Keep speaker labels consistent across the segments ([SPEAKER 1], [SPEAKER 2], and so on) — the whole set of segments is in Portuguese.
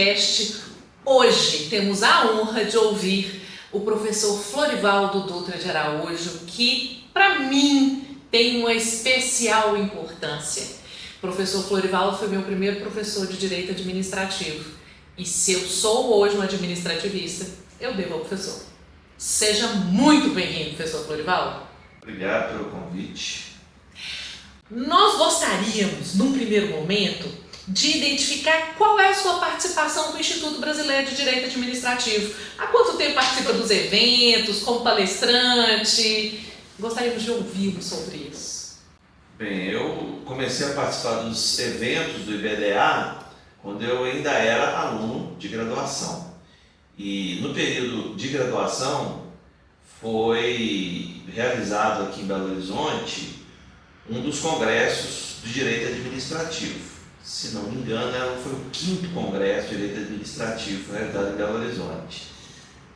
[SPEAKER 1] podcast. Hoje temos a honra de ouvir o professor Florivaldo Dutra de Araújo, que para mim tem uma especial importância. O professor Florivaldo foi meu primeiro professor de Direito Administrativo. E se eu sou hoje um administrativista, eu devo ao professor. Seja muito bem-vindo, professor Florivaldo.
[SPEAKER 2] Obrigado pelo convite.
[SPEAKER 1] Nós gostaríamos, num primeiro momento, de identificar qual é a sua participação no Instituto Brasileiro de Direito Administrativo. Há quanto tempo participa dos eventos, como palestrante? Gostaríamos de ouvi-lo sobre isso.
[SPEAKER 2] Bem, eu comecei a participar dos eventos do IBDA quando eu ainda era aluno de graduação. E no período de graduação foi realizado aqui em Belo Horizonte um dos congressos de Direito Administrativo. Se não me engano, foi o 5º Congresso de Direito Administrativo, foi realizado em Belo Horizonte,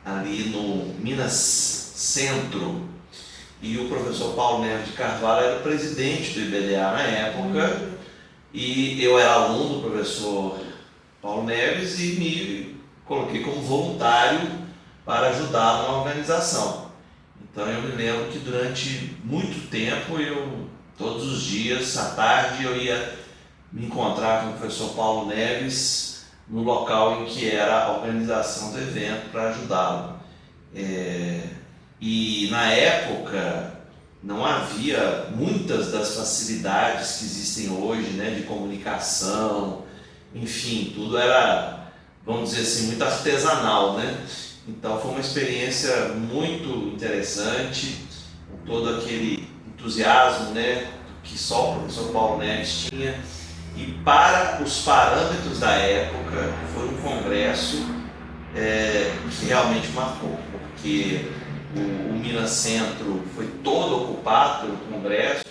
[SPEAKER 2] ali no Minas Centro. E o professor Paulo Neves de Carvalho era o presidente do IBDA na época, e eu era aluno do professor Paulo Neves e me coloquei como voluntário para ajudar na organização. Então eu me lembro que durante muito tempo, todos os dias, à tarde, eu ia me encontrar com o professor Paulo Neves no local em que era a organização do evento para ajudá-lo. E na época não havia muitas das facilidades que existem hoje, né, de comunicação, enfim, tudo era, vamos dizer assim, muito artesanal, né? Então foi uma experiência muito interessante, com todo aquele entusiasmo, né, que só o professor Paulo Neves tinha. E para os parâmetros da época, foi um congresso que realmente marcou, porque o Minas Centro foi todo ocupado pelo congresso,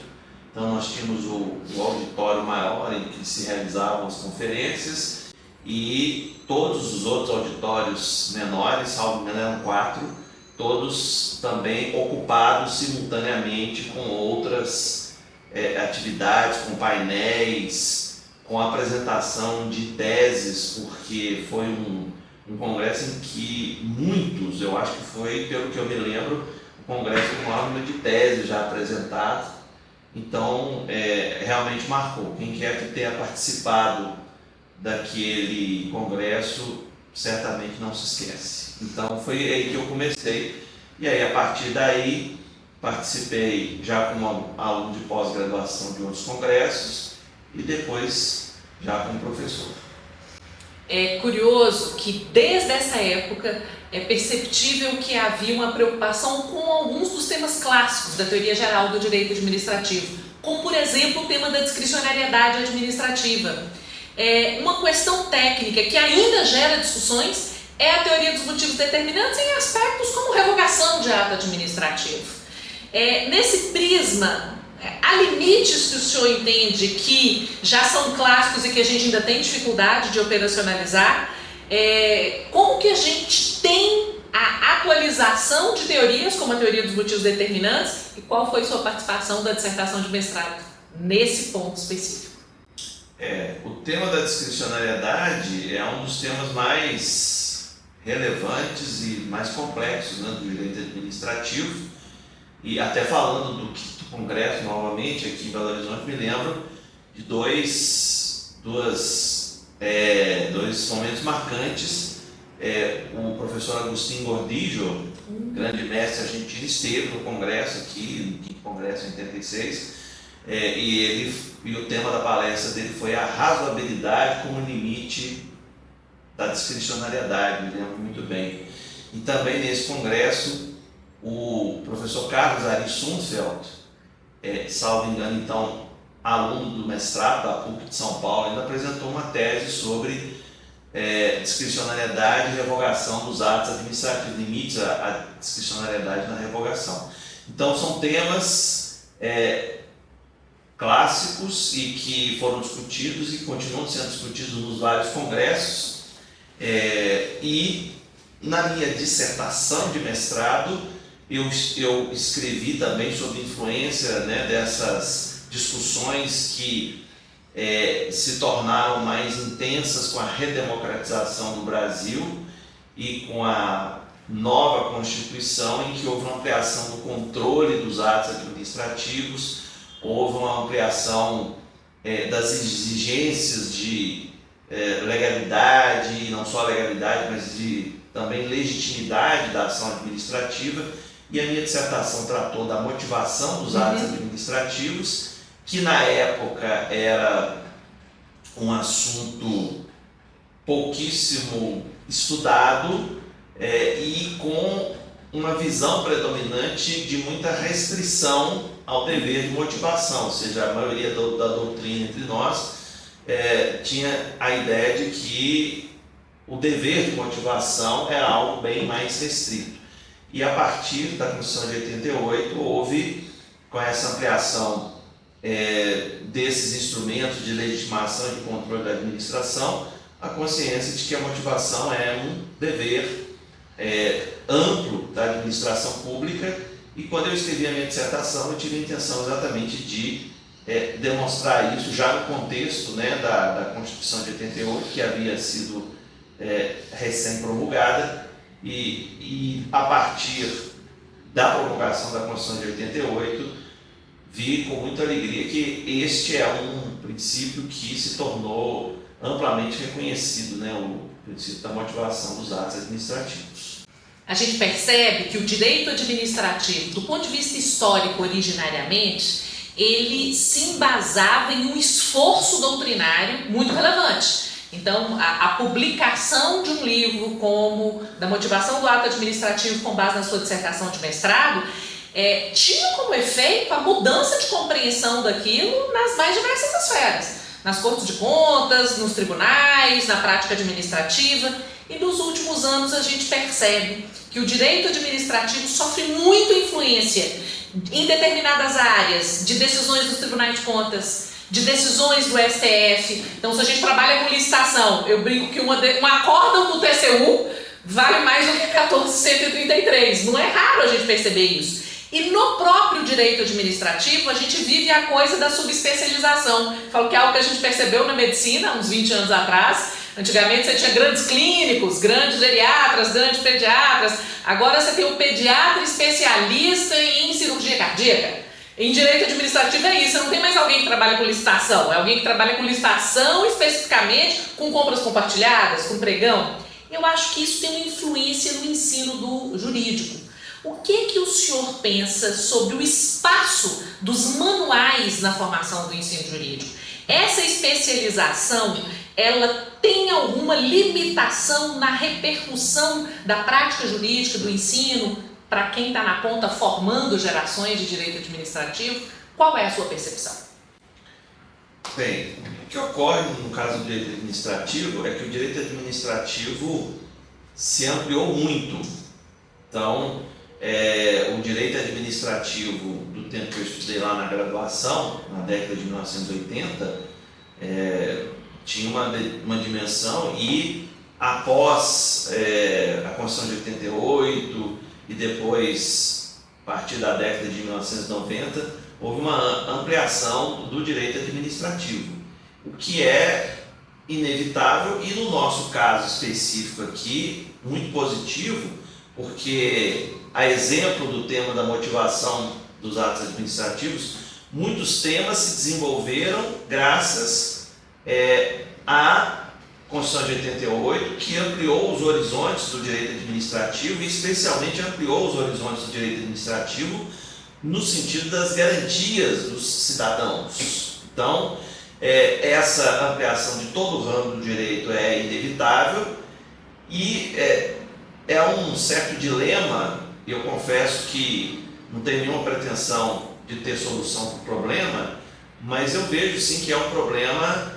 [SPEAKER 2] então nós tínhamos o auditório maior em que se realizavam as conferências e todos os outros auditórios menores, salvo engano eram 4, todos também ocupados simultaneamente com outras atividades, com painéis, com a apresentação de teses, porque foi um congresso em que muitos, eu acho que foi, pelo que eu me lembro, um congresso com o maior número de teses já apresentadas. Então, realmente marcou. Quem quer que tenha participado daquele congresso, certamente não se esquece. Então, foi aí que eu comecei. E aí, a partir daí, participei já como aluno de pós-graduação de outros congressos e depois já como professor.
[SPEAKER 1] É curioso que desde essa época é perceptível que havia uma preocupação com alguns dos temas clássicos da teoria geral do direito administrativo, como por exemplo o tema da discricionariedade administrativa. Uma questão técnica que ainda gera discussões é a teoria dos motivos determinantes em aspectos como revogação de ato administrativo. Nesse prisma, há limites que o senhor entende que já são clássicos e que a gente ainda tem dificuldade de operacionalizar? Como que a gente tem a atualização de teorias, como a teoria dos motivos determinantes, e qual foi sua participação da dissertação de mestrado nesse ponto específico?
[SPEAKER 2] O tema da discricionariedade é um dos temas mais relevantes e mais complexos, né, do direito administrativo. E até falando do 5º Congresso, novamente, aqui em Belo Horizonte, me lembro de dois momentos marcantes. O professor Agustín Gordillo, grande mestre argentino, esteve no congresso aqui, no 5º Congresso em 86, e o tema da palestra dele foi a razoabilidade como limite da discricionariedade, me lembro muito bem. E também nesse congresso, o professor Carlos Ari Sundfeld, salvo engano, então, aluno do mestrado da PUC de São Paulo, ainda apresentou uma tese sobre discricionariedade e revogação dos atos administrativos, limites à discricionariedade na revogação. Então, são temas clássicos e que foram discutidos e continuam sendo discutidos nos vários congressos. E na minha dissertação de mestrado, eu escrevi também sobre influência, né, dessas discussões que se tornaram mais intensas com a redemocratização do Brasil e com a nova Constituição, em que houve uma ampliação do controle dos atos administrativos, houve uma ampliação das exigências de legalidade, e não só legalidade, mas de também legitimidade da ação administrativa, e a minha dissertação tratou da motivação dos atos administrativos, que na época era um assunto pouquíssimo estudado e com uma visão predominante de muita restrição ao dever de motivação, ou seja, a maioria da doutrina entre nós tinha a ideia de que o dever de motivação era algo bem mais restrito. E a partir da Constituição de 88 houve, com essa ampliação desses instrumentos de legitimação e de controle da administração, a consciência de que a motivação é um dever amplo da administração pública. E quando eu escrevi a minha dissertação, eu tive a intenção exatamente de demonstrar isso já no contexto da Constituição de 88, que havia sido recém-promulgada, e a partir da promulgação da Constituição de 88, vi com muita alegria que este é um princípio que se tornou amplamente reconhecido, o princípio da motivação dos atos administrativos.
[SPEAKER 1] A gente percebe que o direito administrativo, do ponto de vista histórico originariamente, ele se embasava em um esforço doutrinário muito relevante. Então, a publicação de um livro como da motivação do ato administrativo com base na sua dissertação de mestrado tinha como efeito a mudança de compreensão daquilo nas mais diversas esferas, nas cortes de contas, nos tribunais, na prática administrativa. E nos últimos anos a gente percebe que o direito administrativo sofre muita influência em determinadas áreas de decisões dos tribunais de contas, de decisões do STF. Então, se a gente trabalha com licitação, eu brinco que um acórdão do TCU vale mais do que 14.133. Não é raro a gente perceber isso. E no próprio direito administrativo, a gente vive a coisa da subespecialização. Falo que é algo que a gente percebeu na medicina, uns 20 anos atrás. Antigamente você tinha grandes clínicos, grandes geriatras, grandes pediatras. Agora você tem um pediatra especialista em cirurgia cardíaca. Em direito administrativo é isso, não tem mais alguém que trabalha com licitação, é alguém que trabalha com licitação especificamente, com compras compartilhadas, com pregão. Eu acho que isso tem uma influência no ensino do jurídico. O que o senhor pensa sobre o espaço dos manuais na formação do ensino jurídico? Essa especialização, ela tem alguma limitação na repercussão da prática jurídica, do ensino, para quem está na ponta formando gerações de direito administrativo? Qual é a sua percepção?
[SPEAKER 2] Bem, o que ocorre no caso do direito administrativo é que o direito administrativo se ampliou muito. Então, o direito administrativo do tempo que eu estudei lá na graduação, na década de 1980, tinha uma dimensão, e após a Constituição de 88 e depois, a partir da década de 1990, houve uma ampliação do direito administrativo, o que é inevitável e, no nosso caso específico aqui, muito positivo, porque, a exemplo do tema da motivação dos atos administrativos, muitos temas se desenvolveram graças à Constituição de 88, que ampliou os horizontes do direito administrativo, e especialmente ampliou os horizontes do direito administrativo no sentido das garantias dos cidadãos. Então, essa ampliação de todo o ramo do direito é inevitável, e é um certo dilema. Eu confesso que não tenho nenhuma pretensão de ter solução para o problema, mas eu vejo sim que é um problema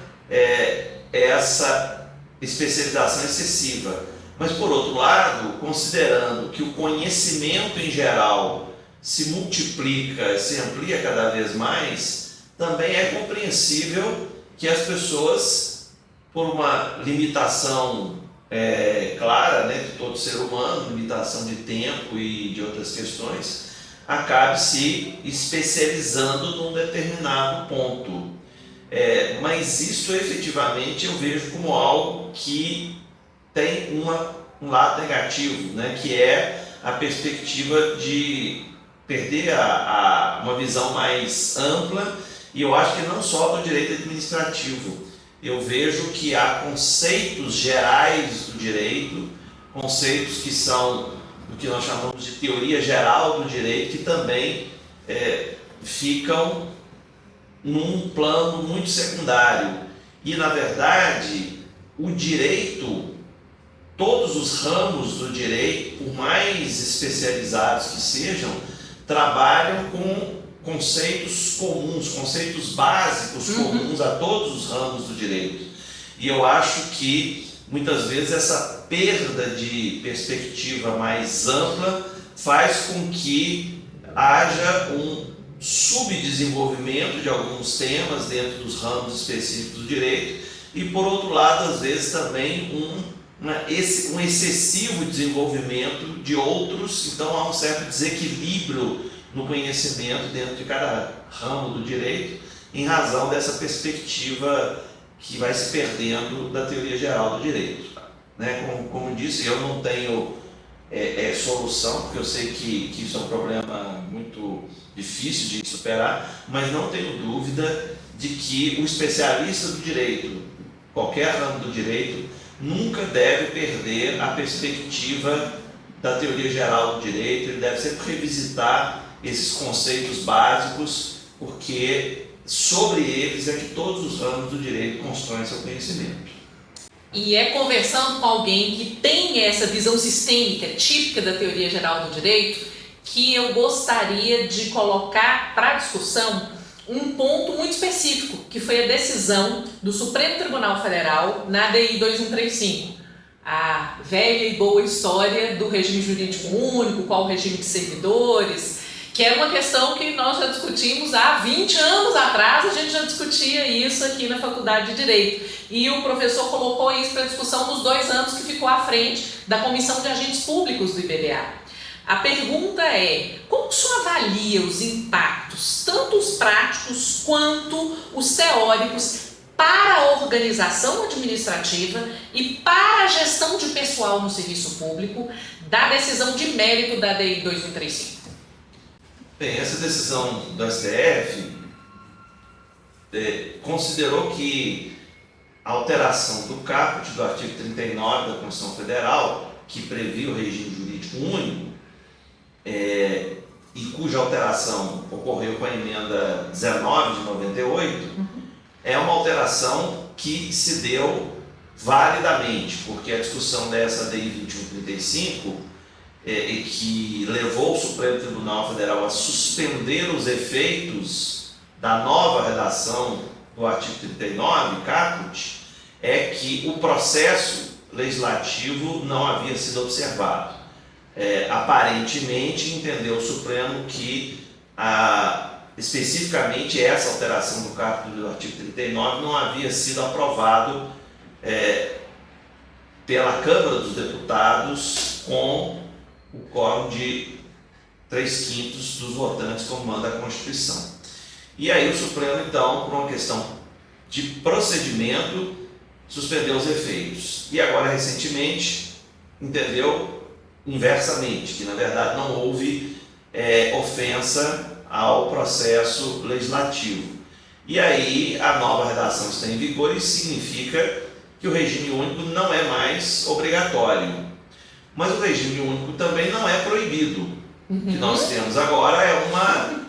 [SPEAKER 2] essa especialização excessiva. Mas, por outro lado, considerando que o conhecimento em geral se multiplica, se amplia cada vez mais, também é compreensível que as pessoas, por uma limitação clara, de todo ser humano, limitação de tempo e de outras questões, acabe se especializando num determinado ponto. Mas isso efetivamente eu vejo como algo que tem um lado negativo, né? Que é a perspectiva de perder uma visão mais ampla, e eu acho que não só do direito administrativo. Eu vejo que há conceitos gerais do direito, conceitos que são o que nós chamamos de teoria geral do direito, que também ficam num plano muito secundário. E, na verdade, o direito, todos os ramos do direito, por mais especializados que sejam, trabalham com conceitos comuns, conceitos básicos comuns a todos os ramos do direito. E eu acho que, muitas vezes, essa perda de perspectiva mais ampla faz com que haja um subdesenvolvimento de alguns temas dentro dos ramos específicos do direito e, por outro lado, às vezes também um excessivo desenvolvimento de outros. Então há um certo desequilíbrio no conhecimento dentro de cada ramo do direito, em razão dessa perspectiva que vai se perdendo da teoria geral do direito, né? Como disse, eu não tenho solução, porque eu sei que isso é um problema muito difícil de superar, mas não tenho dúvida de que o especialista do direito, qualquer ramo do direito, nunca deve perder a perspectiva da teoria geral do direito. Ele deve sempre revisitar esses conceitos básicos, porque sobre eles é que todos os ramos do direito constroem seu conhecimento.
[SPEAKER 1] E é conversando com alguém que tem essa visão sistêmica, típica da teoria geral do direito, que eu gostaria de colocar para discussão um ponto muito específico, que foi a decisão do Supremo Tribunal Federal na ADI 2135, a velha e boa história do regime jurídico único, qual o regime de servidores, que era uma questão que nós já discutimos há 20 anos atrás. A gente já discutia isso aqui na Faculdade de Direito, e o professor colocou isso para discussão nos 2 anos que ficou à frente da Comissão de Agentes Públicos do IBDA. A pergunta é: como o senhor avalia os impactos, tanto os práticos quanto os teóricos, para a organização administrativa e para a gestão de pessoal no serviço público, da decisão de mérito da ADI 2135?
[SPEAKER 2] Bem, essa decisão do STF considerou que a alteração do caput do artigo 39 da Constituição Federal, que previa o regime jurídico único, e cuja alteração ocorreu com a emenda 19 de 98, é uma alteração que se deu validamente, porque a discussão dessa ADI 2135, que levou o Supremo Tribunal Federal a suspender os efeitos da nova redação do artigo 39, caput, é que o processo legislativo não havia sido observado. Aparentemente, entendeu o Supremo que especificamente essa alteração do caput do artigo 39 não havia sido aprovado pela Câmara dos Deputados com o quórum de 3/5 dos votantes, como manda a Constituição. E aí o Supremo, então, por uma questão de procedimento, suspendeu os efeitos. E agora, recentemente, entendeu inversamente, que na verdade não houve ofensa ao processo legislativo. E aí a nova redação está em vigor, e significa que o regime único não é mais obrigatório. Mas o regime único também não é proibido. O que nós temos agora é uma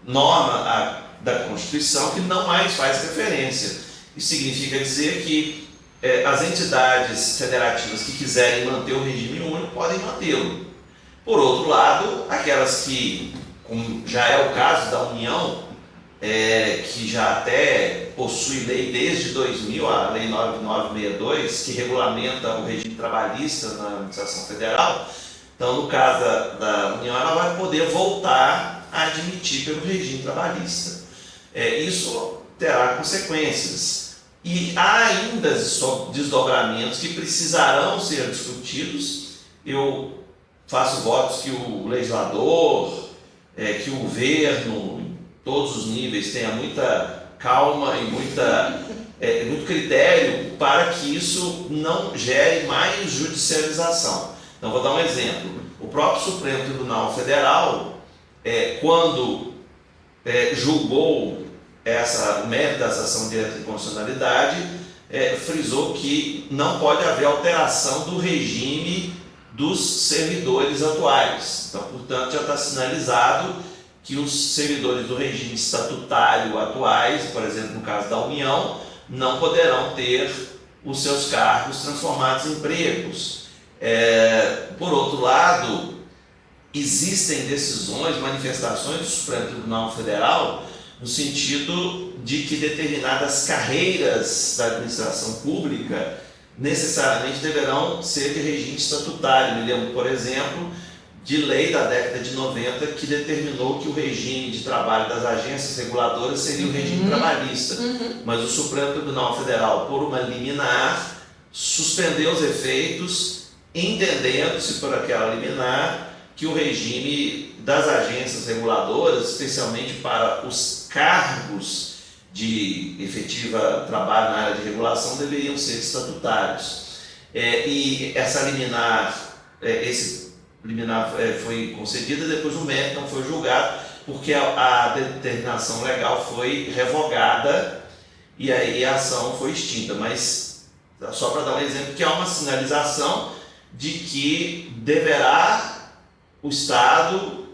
[SPEAKER 2] norma da Constituição que não mais faz referência. Isso significa dizer que as entidades federativas que quiserem manter o regime único podem mantê-lo. Por outro lado, aquelas que, como já é o caso da União, que já até possui lei desde 2000, a Lei 9962, que regulamenta o regime trabalhista na administração federal. Então, no caso da União, ela vai poder voltar a admitir pelo regime trabalhista. Isso terá consequências. E há ainda desdobramentos que precisarão ser discutidos. Eu faço votos que o legislador, que o governo, em todos os níveis, tenha muita calma e muito critério para que isso não gere mais judicialização. Então, vou dar um exemplo. O próprio Supremo Tribunal Federal, quando julgou o mérito dessa ação direta de constitucionalidade, frisou que não pode haver alteração do regime dos servidores atuais. Então, portanto, já está sinalizado que os servidores do regime estatutário atuais, por exemplo, no caso da União, não poderão ter os seus cargos transformados em empregos. Por outro lado, existem decisões, manifestações do Supremo Tribunal Federal no sentido de que determinadas carreiras da administração pública necessariamente deverão ser de regime estatutário. Me lembro, por exemplo, de lei da década de 90 que determinou que o regime de trabalho das agências reguladoras seria o regime trabalhista. Mas o Supremo Tribunal Federal, por uma liminar, suspendeu os efeitos, entendendo-se por aquela liminar que o regime das agências reguladoras, especialmente para os cargos de efetiva trabalho na área de regulação, deveriam ser estatutários. E essa liminar, esse liminar foi concedida, depois o mérito não foi julgado, porque a determinação legal foi revogada e aí a ação foi extinta. Mas, só para dar um exemplo, que há uma sinalização de que deverá o Estado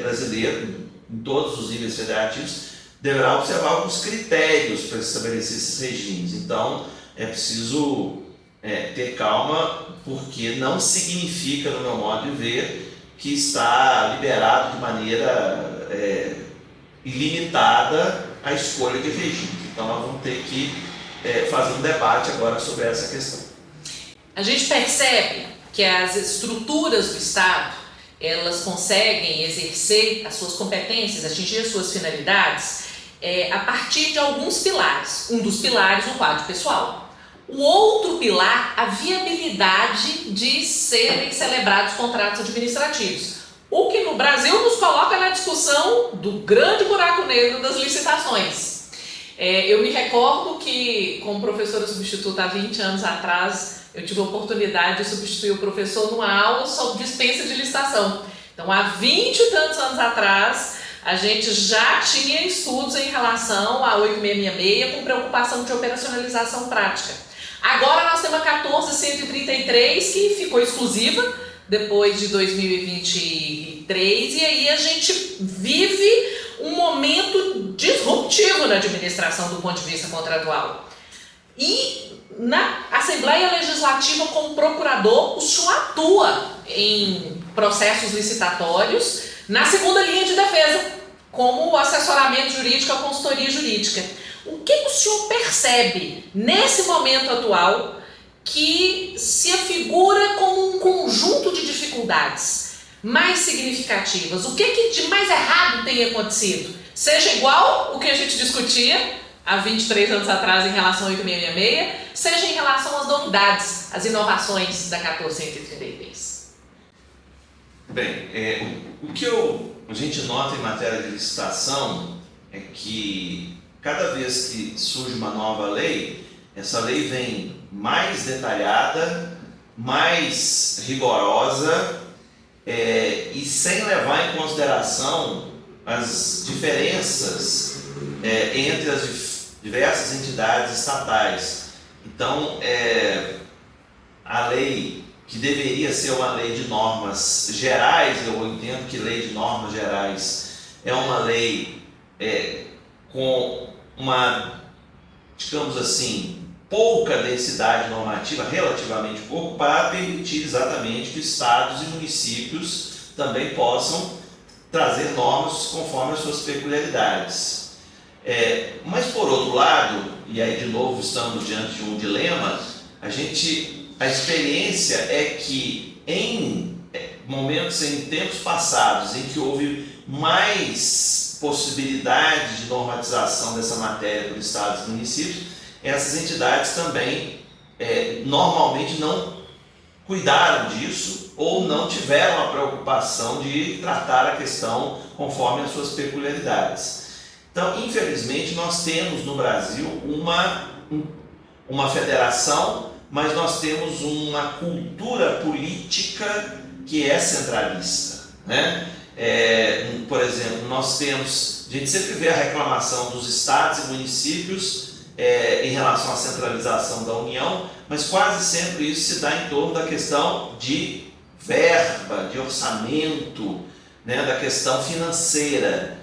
[SPEAKER 2] brasileiro, em todos os níveis federativos, deverá observar alguns critérios para estabelecer esses regimes. Então, é preciso ter calma, porque não significa, no meu modo de ver, que está liberado de maneira ilimitada a escolha de regime. Então, nós vamos ter que fazer um debate agora sobre essa questão.
[SPEAKER 1] A gente percebe que as estruturas do Estado, elas conseguem exercer as suas competências, atingir as suas finalidades, a partir de alguns pilares. Um dos pilares, o quadro pessoal. O outro pilar, a viabilidade de serem celebrados contratos administrativos. O que no Brasil nos coloca na discussão do grande buraco negro das licitações. Eu me recordo que, como professora substituta há 20 anos atrás, eu tive a oportunidade de substituir o professor numa aula sobre dispensa de licitação. Então, há 20 e tantos anos atrás, a gente já tinha estudos em relação à 8666 com preocupação de operacionalização prática. Agora nós temos a 14133, que ficou exclusiva depois de 2023, e aí a gente vive um momento disruptivo na administração do ponto de vista contratual. E na Assembleia Legislativa, como procurador, o senhor atua em processos licitatórios na segunda linha de defesa, como assessoramento jurídico, a consultoria jurídica. O que o senhor percebe nesse momento atual que se afigura como um conjunto de dificuldades mais significativas? O que de mais errado tem acontecido? Seja igual o que a gente discutia há 23 anos atrás em relação ao 8666, seja em relação às novidades, às inovações da 14133.
[SPEAKER 2] Bem, o que a gente nota em matéria de licitação é que cada vez que surge uma nova lei, essa lei vem mais detalhada, mais rigorosa e sem levar em consideração as diferenças entre as diversas entidades estatais. Então, a lei que deveria ser uma lei de normas gerais, eu entendo que lei de normas gerais é uma lei com uma, digamos assim, pouca densidade normativa, relativamente pouco, para permitir exatamente que estados e municípios também possam trazer normas conforme as suas peculiaridades. Mas por outro lado, e aí de novo estamos diante de um dilema, a experiência é que em momentos, em tempos passados, em que houve mais possibilidade de normatização dessa matéria por estados e municípios, essas entidades também normalmente não cuidaram disso ou não tiveram a preocupação de tratar a questão conforme as suas peculiaridades. Então, infelizmente, nós temos no Brasil uma federação, mas nós temos uma cultura política que é centralista, né? Por exemplo, a gente sempre vê a reclamação dos estados e municípios em relação à centralização da União, mas quase sempre isso se dá em torno da questão de verba, de orçamento, né, da questão financeira.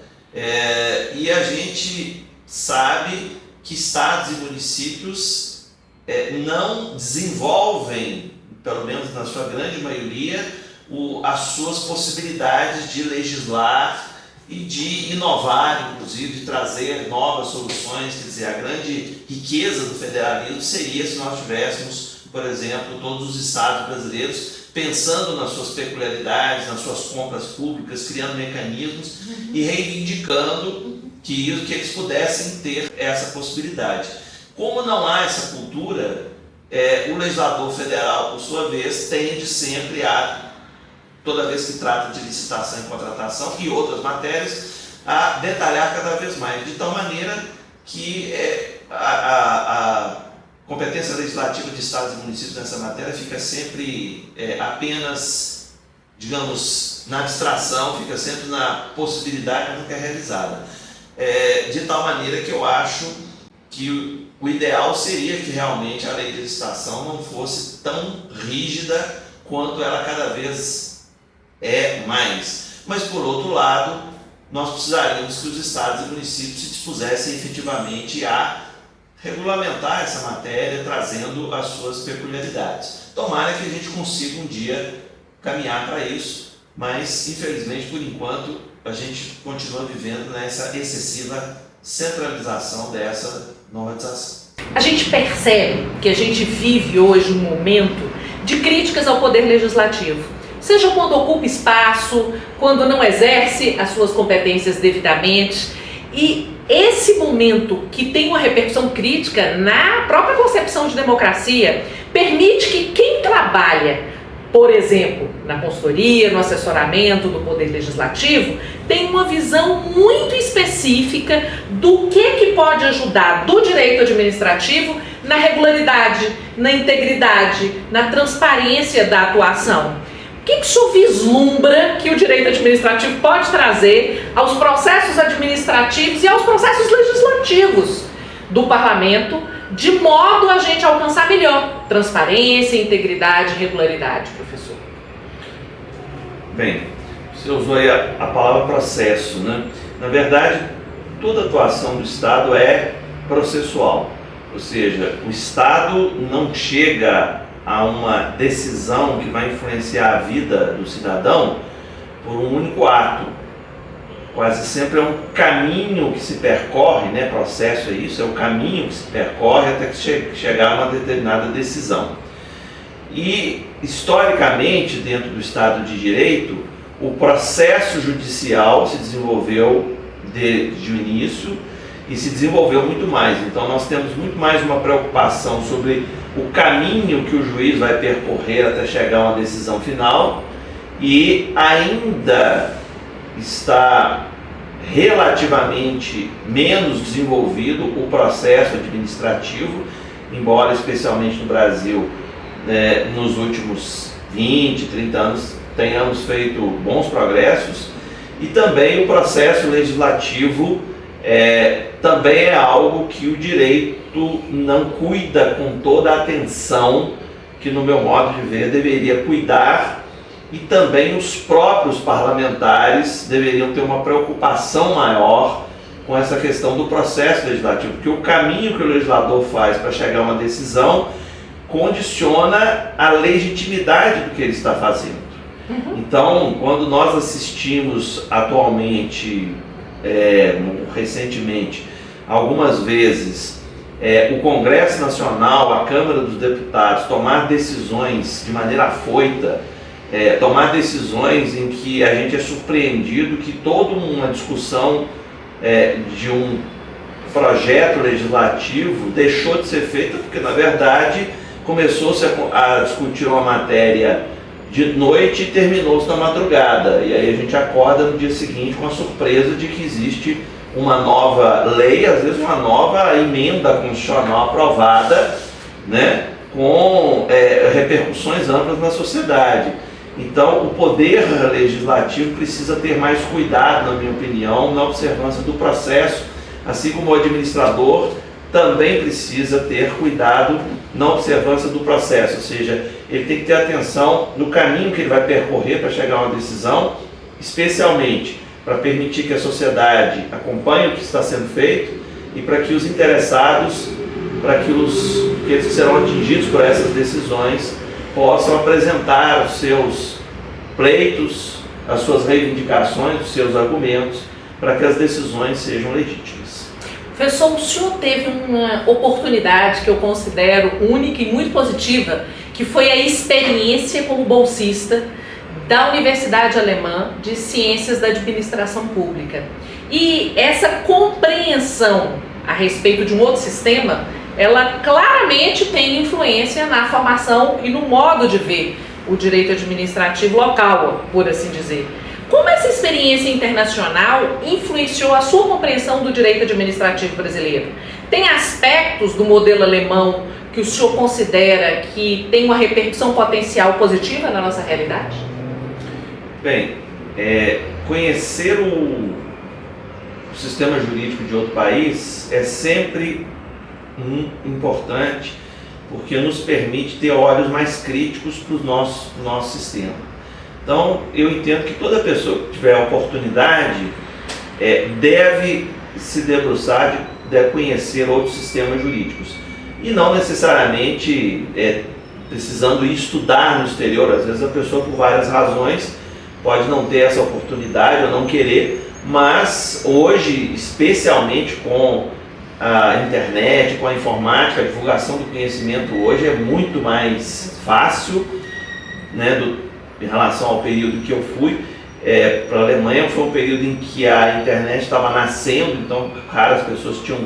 [SPEAKER 2] E a gente sabe que estados e municípios não desenvolvem, pelo menos na sua grande maioria, as suas possibilidades de legislar e de inovar, inclusive, de trazer novas soluções. Quer dizer, a grande riqueza do federalismo seria se nós tivéssemos, por exemplo, todos os estados brasileiros pensando nas suas peculiaridades, nas suas compras públicas, criando mecanismos e reivindicando que eles pudessem ter essa possibilidade. Como não há essa cultura, o legislador federal, por sua vez, tende sempre toda vez que trata de licitação e contratação e outras matérias, a detalhar cada vez mais, de tal maneira que a competência legislativa de estados e municípios nessa matéria fica sempre apenas, digamos, na abstração, fica sempre na possibilidade, mas nunca é realizada. De tal maneira que eu acho que o ideal seria que realmente a lei de licitação não fosse tão rígida quanto ela cada vez mais. Mas, por outro lado, nós precisaríamos que os estados e municípios se dispusessem efetivamente a regulamentar essa matéria, trazendo as suas peculiaridades. Tomara que a gente consiga um dia caminhar para isso, mas, infelizmente, por enquanto, a gente continua vivendo nessa excessiva centralização dessa normatização.
[SPEAKER 1] A gente percebe que a gente vive hoje um momento de críticas ao poder legislativo. Seja quando ocupa espaço, quando não exerce as suas competências devidamente. E esse momento, que tem uma repercussão crítica na própria concepção de democracia, permite que quem trabalha, por exemplo, na consultoria, no assessoramento do Poder Legislativo, tenha uma visão muito específica do que pode ajudar do direito administrativo na regularidade, na integridade, na transparência da atuação. O que o senhor vislumbra que o direito administrativo pode trazer aos processos administrativos e aos processos legislativos do parlamento, de modo a gente alcançar melhor transparência, integridade e regularidade, professor?
[SPEAKER 2] Bem, você usou aí a palavra processo, né? Na verdade, toda atuação do Estado é processual, ou seja, o Estado não chega a uma decisão que vai influenciar a vida do cidadão por um único ato. Quase sempre é um caminho que se percorre, né? Processo é isso, é o caminho que se percorre até que chegar a uma determinada decisão. E, historicamente, dentro do Estado de Direito, o processo judicial se desenvolveu desde o início e se desenvolveu muito mais. Então, nós temos muito mais uma preocupação sobre o caminho que o juiz vai percorrer até chegar a uma decisão final, e ainda está relativamente menos desenvolvido o processo administrativo, embora especialmente no Brasil, nos últimos 20, 30 anos tenhamos feito bons progressos, e também o processo legislativo também é algo que o direito não cuida com toda a atenção que, no meu modo de ver, deveria cuidar, e também os próprios parlamentares deveriam ter uma preocupação maior com essa questão do processo legislativo, porque o caminho que o legislador faz para chegar a uma decisão condiciona a legitimidade do que ele está fazendo. Então, quando nós assistimos atualmente, recentemente, algumas vezes, o Congresso Nacional, a Câmara dos Deputados, tomar decisões de maneira afoita, tomar decisões em que a gente é surpreendido que toda uma discussão de um projeto legislativo deixou de ser feita, porque, na verdade, começou-se a discutir uma matéria de noite e terminou-se na madrugada. E aí a gente acorda no dia seguinte com a surpresa de que existe uma nova lei, às vezes uma nova emenda constitucional aprovada, né, com repercussões amplas na sociedade. Então, o poder legislativo precisa ter mais cuidado, na minha opinião, na observância do processo, assim como o administrador também precisa ter cuidado na observância do processo, ou seja, ele tem que ter atenção no caminho que ele vai percorrer para chegar a uma decisão, especialmente para permitir que a sociedade acompanhe o que está sendo feito e para que os interessados, para que aqueles que serão atingidos por essas decisões possam apresentar os seus pleitos, as suas reivindicações, os seus argumentos, para que as decisões sejam legítimas.
[SPEAKER 1] Professor, o senhor teve uma oportunidade que eu considero única e muito positiva, que foi a experiência como bolsista da Universidade Alemã de Ciências da Administração Pública. E essa compreensão a respeito de um outro sistema, ela claramente tem influência na formação e no modo de ver o direito administrativo local, por assim dizer. Como essa experiência internacional influenciou a sua compreensão do direito administrativo brasileiro? Tem aspectos do modelo alemão que o senhor considera que tem uma repercussão potencial positiva na nossa realidade?
[SPEAKER 2] Bem, conhecer o sistema jurídico de outro país é sempre importante, porque nos permite ter olhos mais críticos para o nosso sistema. Então, eu entendo que toda pessoa que tiver a oportunidade deve se debruçar, deve conhecer outros sistemas jurídicos. E não necessariamente precisando ir estudar no exterior. Às vezes a pessoa, por várias razões, pode não ter essa oportunidade ou não querer, mas hoje, especialmente com a internet, com a informática, a divulgação do conhecimento hoje é muito mais fácil, né, em relação ao período que eu fui para a Alemanha. Foi um período em que a internet estava nascendo, então raras pessoas tinham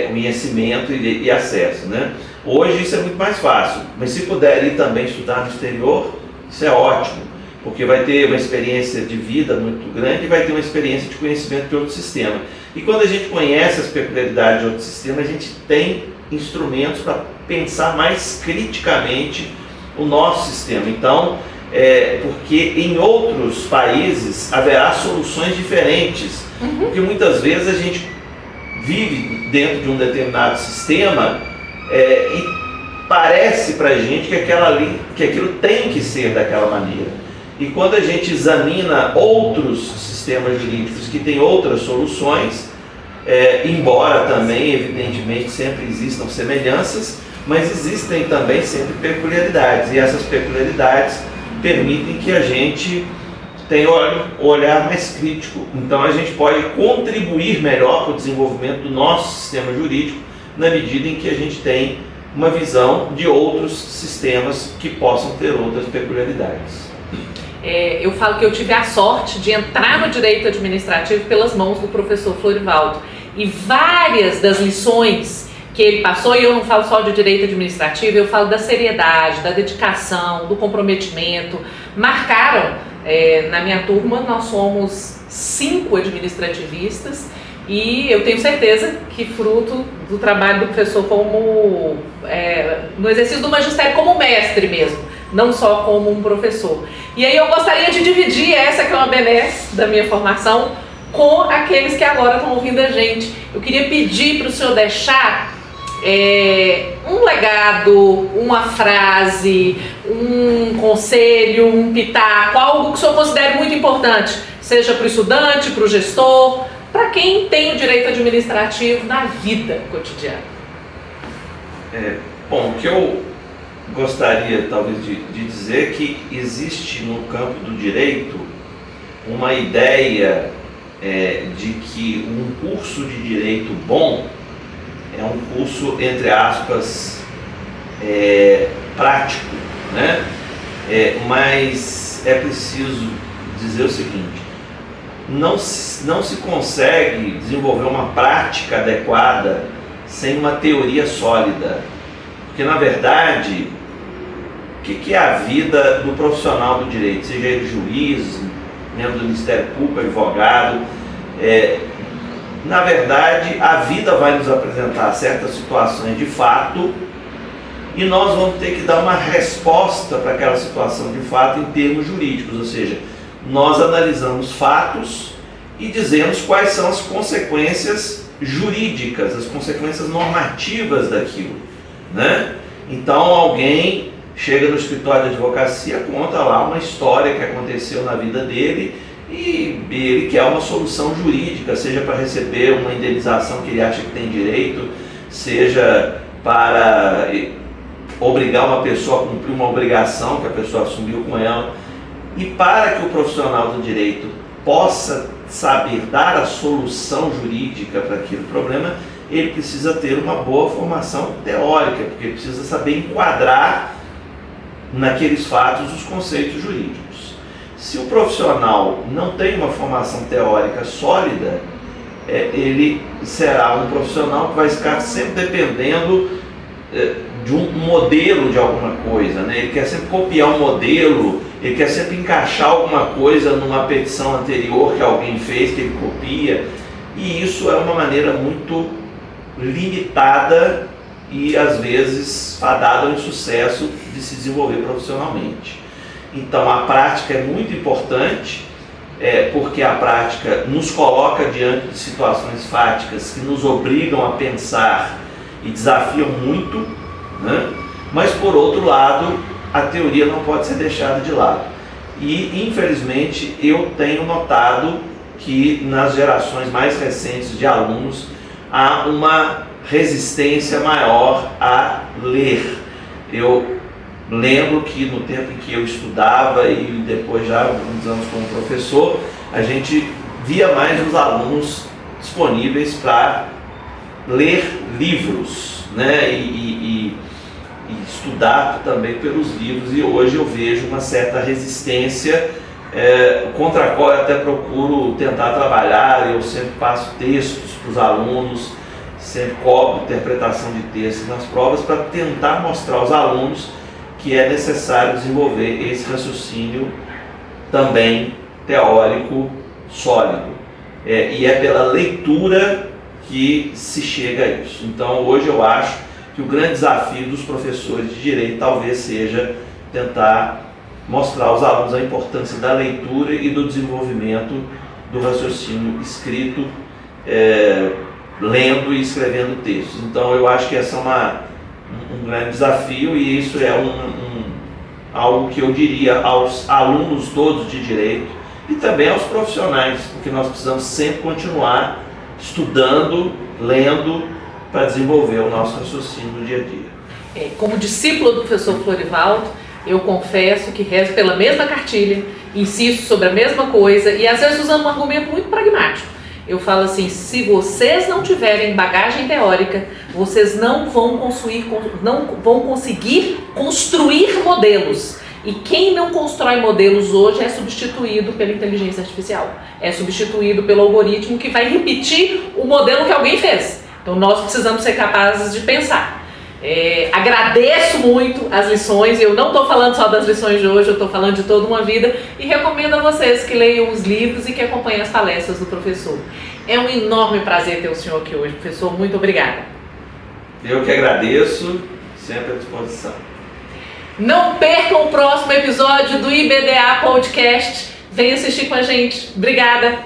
[SPEAKER 2] conhecimento e acesso, né? Hoje isso é muito mais fácil, mas se puder ir também estudar no exterior, isso é ótimo, porque vai ter uma experiência de vida muito grande e vai ter uma experiência de conhecimento de outro sistema. E quando a gente conhece as peculiaridades de outro sistema, a gente tem instrumentos para pensar mais criticamente o nosso sistema. Então, porque em outros países haverá soluções diferentes, porque muitas vezes a gente vive dentro de um determinado sistema e parece para a gente que aquilo tem que ser daquela maneira. E quando a gente examina outros sistemas jurídicos que têm outras soluções, embora também, evidentemente, sempre existam semelhanças, mas existem também sempre peculiaridades, e essas peculiaridades permitem que a gente tenha um olhar mais crítico. Então a gente pode contribuir melhor para o desenvolvimento do nosso sistema jurídico, na medida em que a gente tem uma visão de outros sistemas que possam ter outras peculiaridades.
[SPEAKER 1] Eu falo que eu tive a sorte de entrar no direito administrativo pelas mãos do professor Florivaldo, e várias das lições que ele passou, e eu não falo só de direito administrativo, eu falo da seriedade, da dedicação, do comprometimento, marcaram. Na minha turma nós somos 5 administrativistas, e eu tenho certeza que fruto do trabalho do professor como no exercício do magistério como mestre mesmo, não só como um professor. E aí eu gostaria de dividir essa que é uma benesse da minha formação com aqueles que agora estão ouvindo a gente. Eu queria pedir para o senhor deixar um legado, uma frase, um conselho, um pitaco, algo que o senhor considere muito importante, seja para o estudante, para o gestor, para quem tem o direito administrativo na vida cotidiana.
[SPEAKER 2] Bom, o que eu gostaria talvez de dizer que existe no campo do direito uma ideia de que um curso de direito bom é um curso, entre aspas, prático, né? Mas é preciso dizer o seguinte: não se consegue desenvolver uma prática adequada sem uma teoria sólida, porque na verdade, o que é a vida do profissional do direito, seja ele juiz, membro do Ministério Público, advogado, na verdade, a vida vai nos apresentar certas situações de fato e nós vamos ter que dar uma resposta para aquela situação de fato em termos jurídicos, ou seja, nós analisamos fatos e dizemos quais são as consequências jurídicas, as consequências normativas daquilo, né? Então alguém chega no escritório de advocacia, conta lá uma história que aconteceu na vida dele e ele quer uma solução jurídica, seja para receber uma indenização que ele acha que tem direito, seja para obrigar uma pessoa a cumprir uma obrigação que a pessoa assumiu com ela. E para que o profissional do direito possa saber dar a solução jurídica para aquele problema, ele precisa ter uma boa formação teórica, porque ele precisa saber enquadrar naqueles fatos os conceitos jurídicos. Se o profissional não tem uma formação teórica sólida, ele será um profissional que vai ficar sempre dependendo de um modelo de alguma coisa, né? Ele quer sempre copiar um modelo, ele quer sempre encaixar alguma coisa numa petição anterior que alguém fez, que ele copia, e isso é uma maneira muito limitada e às vezes fadada ao insucesso de se desenvolver profissionalmente. Então a prática é muito importante, porque a prática nos coloca diante de situações fáticas que nos obrigam a pensar e desafiam muito, né? Mas por outro lado, a teoria não pode ser deixada de lado. E infelizmente eu tenho notado que nas gerações mais recentes de alunos há uma resistência maior a ler. Eu lembro que no tempo em que eu estudava e depois já alguns anos como professor, a gente via mais os alunos disponíveis para ler livros, né? E estudar também pelos livros, e hoje eu vejo uma certa resistência contra a qual eu até procuro tentar trabalhar. Eu sempre passo textos para os alunos, sempre cobro interpretação de textos nas provas para tentar mostrar aos alunos que é necessário desenvolver esse raciocínio também teórico sólido. E é pela leitura que se chega a isso. Então hoje eu acho que o grande desafio dos professores de direito talvez seja tentar mostrar aos alunos a importância da leitura e do desenvolvimento do raciocínio escrito, lendo e escrevendo textos. Então eu acho que esse é um grande desafio, e isso é algo que eu diria aos alunos todos de direito e também aos profissionais, porque nós precisamos sempre continuar estudando, lendo, para desenvolver o nosso raciocínio no dia a dia.
[SPEAKER 1] Como discípulo do professor Florivaldo, eu confesso que rezo pela mesma cartilha, insisto sobre a mesma coisa e às vezes usando um argumento muito pragmático. Eu falo assim: se vocês não tiverem bagagem teórica, vocês não vão conseguir construir modelos. E quem não constrói modelos hoje é substituído pela inteligência artificial, é substituído pelo algoritmo que vai repetir o modelo que alguém fez. Então nós precisamos ser capazes de pensar. Agradeço muito as lições, e eu não estou falando só das lições de hoje, eu estou falando de toda uma vida, e recomendo a vocês que leiam os livros e que acompanhem as palestras do professor. É um enorme prazer ter o senhor aqui hoje, professor, muito obrigada.
[SPEAKER 2] Eu que agradeço, sempre à disposição.
[SPEAKER 1] Não percam o próximo episódio do IBDA Podcast, venha assistir com a gente. Obrigada!